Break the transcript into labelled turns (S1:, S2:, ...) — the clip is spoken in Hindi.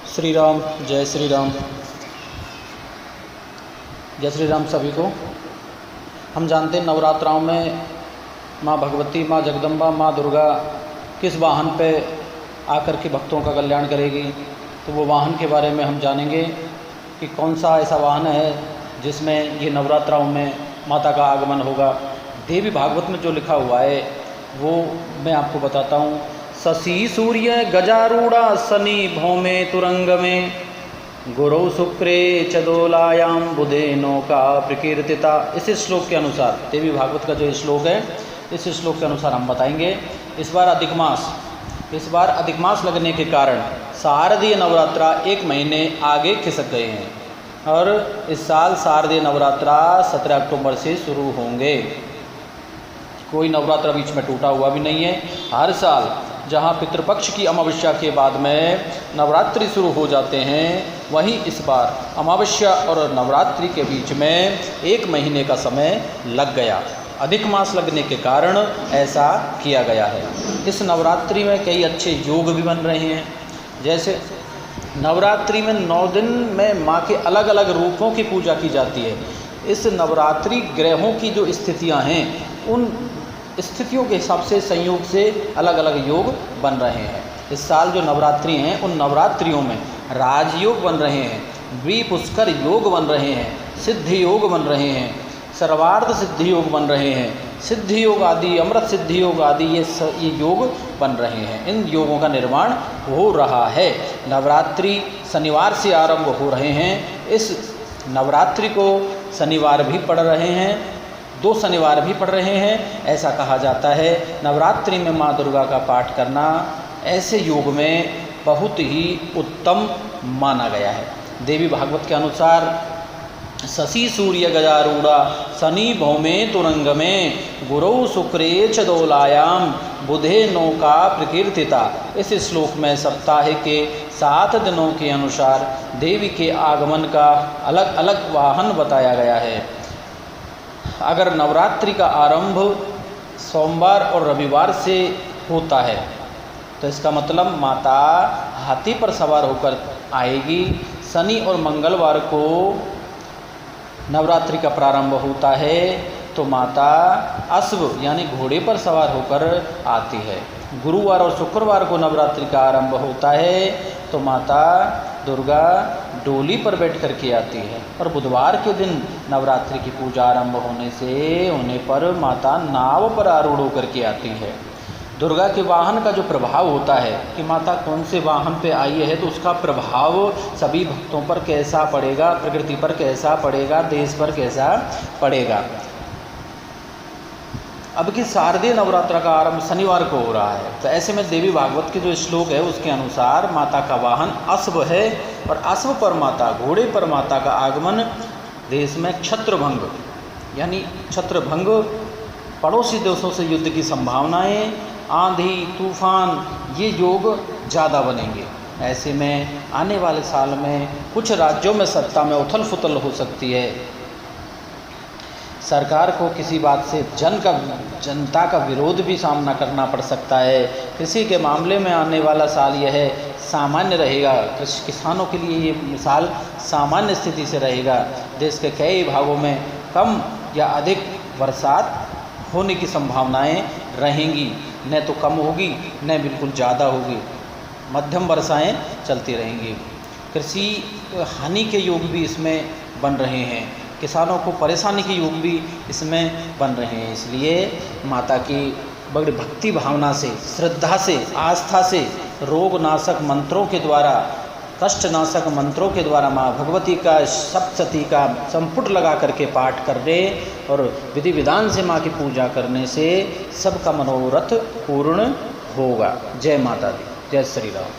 S1: श्री राम। जय श्री राम। जय श्री राम सभी को। हम जानते हैं नवरात्राओं में माँ भगवती, माँ जगदम्बा, माँ दुर्गा किस वाहन पे आकर के भक्तों का कल्याण करेगी। तो वो वाहन के बारे में हम जानेंगे कि कौन सा ऐसा वाहन है जिसमें ये नवरात्राओं में माता का आगमन होगा। देवी भागवत में जो लिखा हुआ है वो मैं आपको बताता हूँ। शशि सूर्य गजारूढ़ा शनि भौमे तुरंग में गुरु शुक्रे चदोलायाम बुधे नौका प्रकीर्तिता। इस श्लोक के अनुसार, देवी भागवत का जो श्लोक है, इस श्लोक के अनुसार हम बताएंगे। इस बार अधिक मास लगने के कारण शारदीय नवरात्रा 1 महीने आगे खिसक गए हैं और इस साल शारदीय नवरात्रा 17 अक्टूबर से शुरू होंगे। कोई नवरात्रा बीच में टूटा हुआ भी नहीं है। हर साल जहाँ पितृपक्ष की अमावस्या के बाद में नवरात्रि शुरू हो जाते हैं, वहीं इस बार अमावस्या और नवरात्रि के बीच में 1 महीने का समय लग गया। अधिक मास लगने के कारण ऐसा किया गया है। इस नवरात्रि में कई अच्छे योग भी बन रहे हैं। जैसे नवरात्रि में 9 दिन में माँ के अलग अलग रूपों की पूजा की जाती है। इस नवरात्रि ग्रहों की जो स्थितियाँ हैं, उन स्थितियों के हिसाब से संयोग से अलग अलग योग बन रहे हैं। इस साल जो नवरात्रि हैं, उन नवरात्रियों में राजयोग बन रहे हैं, द्विपुष्कर योग बन रहे हैं, सिद्धि योग बन रहे हैं, सर्वार्थ सिद्धि योग बन रहे हैं, सिद्धि योग आदि, अमृत सिद्धि योग आदि ये योग बन रहे हैं। इन योगों का निर्माण हो रहा है। नवरात्रि शनिवार से आरंभ हो रहे हैं। इस नवरात्रि को शनिवार भी पढ़ रहे हैं, 2 शनिवार भी पढ़ रहे हैं। ऐसा कहा जाता है नवरात्रि में माँ दुर्गा का पाठ करना ऐसे योग में बहुत ही उत्तम माना गया है। देवी भागवत के अनुसार शशि सूर्य गजारूढ़ा शनि भौमे तुरंग में गुरु शुक्रे चदोलायाम बुधे नौका प्रकीर्तिता। इस श्लोक में सप्ताह के 7 दिनों के अनुसार देवी के आगमन का अलग अलग वाहन बताया गया है। अगर नवरात्रि का आरंभ सोमवार और रविवार से होता है तो इसका मतलब माता हाथी पर सवार होकर आएगी। शनि और मंगलवार को नवरात्रि का प्रारंभ होता है तो माता अश्व यानी घोड़े पर सवार होकर आती है। गुरुवार और शुक्रवार को नवरात्रि का आरंभ होता है तो माता दुर्गा डोली पर बैठ कर के आती है। और बुधवार के दिन नवरात्रि की पूजा आरंभ होने पर माता नाव पर आरूढ़ होकर के आती है। दुर्गा के वाहन का जो प्रभाव होता है कि माता कौन से वाहन पे आई है, तो उसका प्रभाव सभी भक्तों पर कैसा पड़ेगा, प्रकृति पर कैसा पड़ेगा, देश पर कैसा पड़ेगा। अब की शारदीय नवरात्रा का आरंभ शनिवार को हो रहा है, तो ऐसे में देवी भागवत के जो श्लोक है उसके अनुसार माता का वाहन अश्व है और अश्व पर माता, घोड़े पर माता का आगमन देश में क्षत्रभंग यानी क्षत्रभंग, पड़ोसी देशों से युद्ध की संभावनाएं, आंधी तूफान, ये योग ज़्यादा बनेंगे। ऐसे में आने वाले साल में कुछ राज्यों में सत्ता में उथल फुथल हो सकती है। सरकार को किसी बात से जनता का विरोध भी सामना करना पड़ सकता है। कृषि के मामले में आने वाला साल यह सामान्य रहेगा। किसानों के लिए ये साल सामान्य स्थिति से रहेगा। देश के कई भागों में कम या अधिक बरसात होने की संभावनाएं रहेंगी। न तो कम होगी न बिल्कुल ज़्यादा होगी, मध्यम वर्षाएं चलती रहेंगी। कृषि हानि के योग भी इसमें बन रहे हैं। किसानों को परेशानी के योग भी इसमें बन रहे हैं। इसलिए माता की बड़ी भक्ति भावना से, श्रद्धा से, आस्था से रोगनाशक मंत्रों के द्वारा, कष्टनाशक मंत्रों के द्वारा माँ भगवती का सप्तशती का संपुट लगा करके पाठ करने और विधि विधान से माँ की पूजा करने से सबका मनोरथ पूर्ण होगा। जय माता दी। जय श्री राम।